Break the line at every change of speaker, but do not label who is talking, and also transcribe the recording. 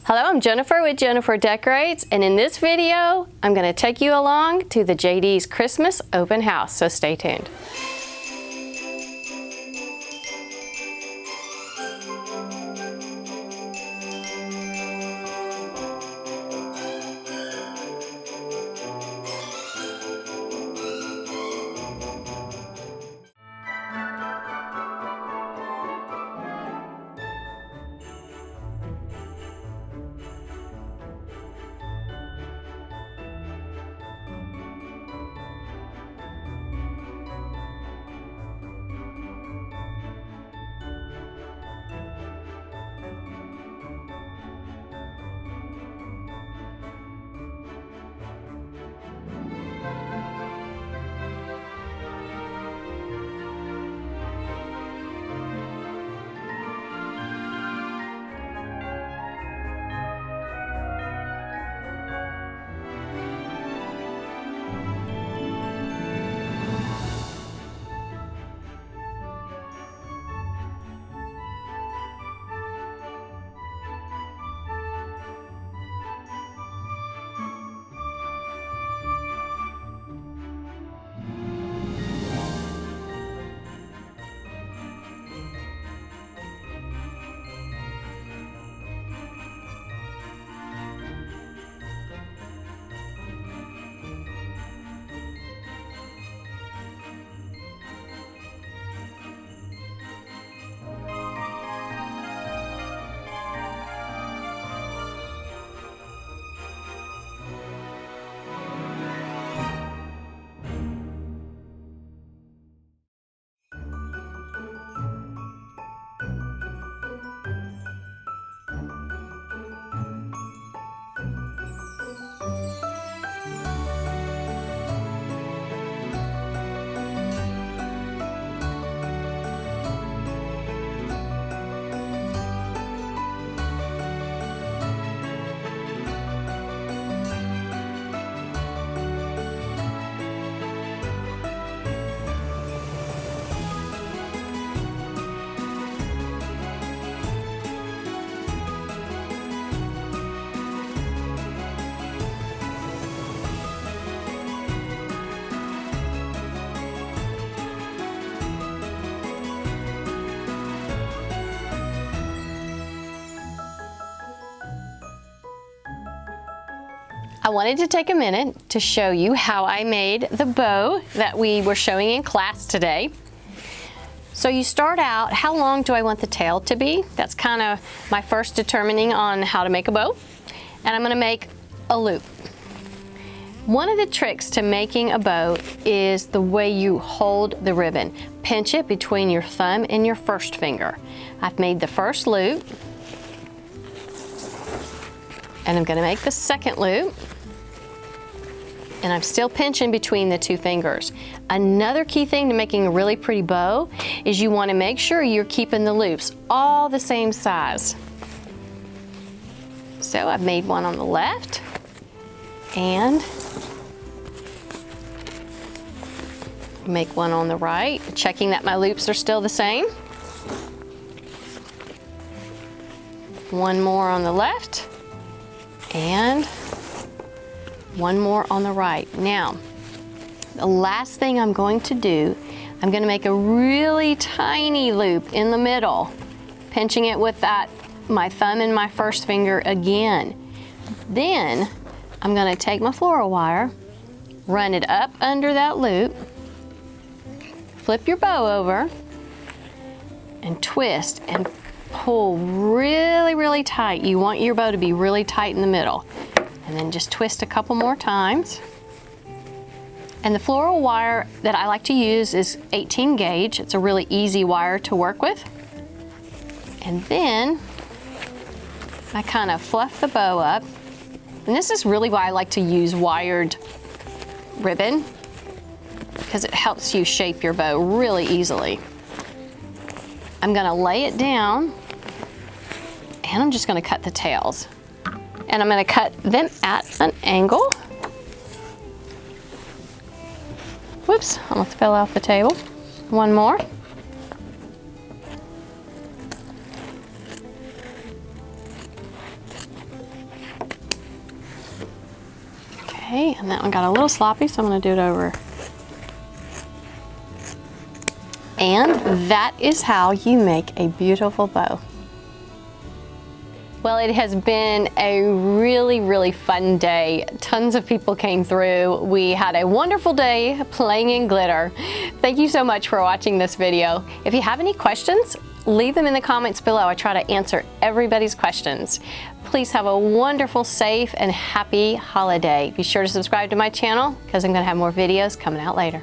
Hello, I'm Jennifer with Jennifer Decorates, and in this video, I'm going to take you along to the JD's Christmas open house, so stay tuned. I wanted to take a minute to show you how I made the bow that we were showing in class today. So you start out, how long do I want the tail to be? That's kind of my first determining on how to make a bow. And I'm going to make a loop. One of the tricks to making a bow is the way you hold the ribbon. Pinch it between your thumb and your first finger. I've made the first loop. And I'm going to make the second loop. And I'm still pinching between the two fingers. Another key thing to making a really pretty bow is you want to make sure you're keeping the loops all the same size. So I've made one on the left and make one on the right, checking that my loops are still the same. One more on the left and one more on the right. Now, the last thing I'm going to do, I'm going to make a really tiny loop in the middle, pinching it with my thumb and my first finger again. Then, I'm going to take my floral wire, run it up under that loop, flip your bow over, and twist and pull really, really tight. You want your bow to be really tight in the middle. And then just twist a couple more times. And the floral wire that I like to use is 18 gauge. It's a really easy wire to work with. And then I kind of fluff the bow up. And this is really why I like to use wired ribbon, because it helps you shape your bow really easily. I'm going to lay it down and I'm just going to cut the tails. And I'm going to cut them at an angle. Whoops, almost fell off the table. One more. Okay, and that one got a little sloppy, so I'm gonna do it over. And that is how you make a beautiful bow. Well, it has been a really, really fun day. Tons of people came through. We had a wonderful day playing in glitter. Thank you so much for watching this video. If you have any questions, leave them in the comments below. I try to answer everybody's questions. Please have a wonderful, safe, and happy holiday. Be sure to subscribe to my channel because I'm gonna have more videos coming out later.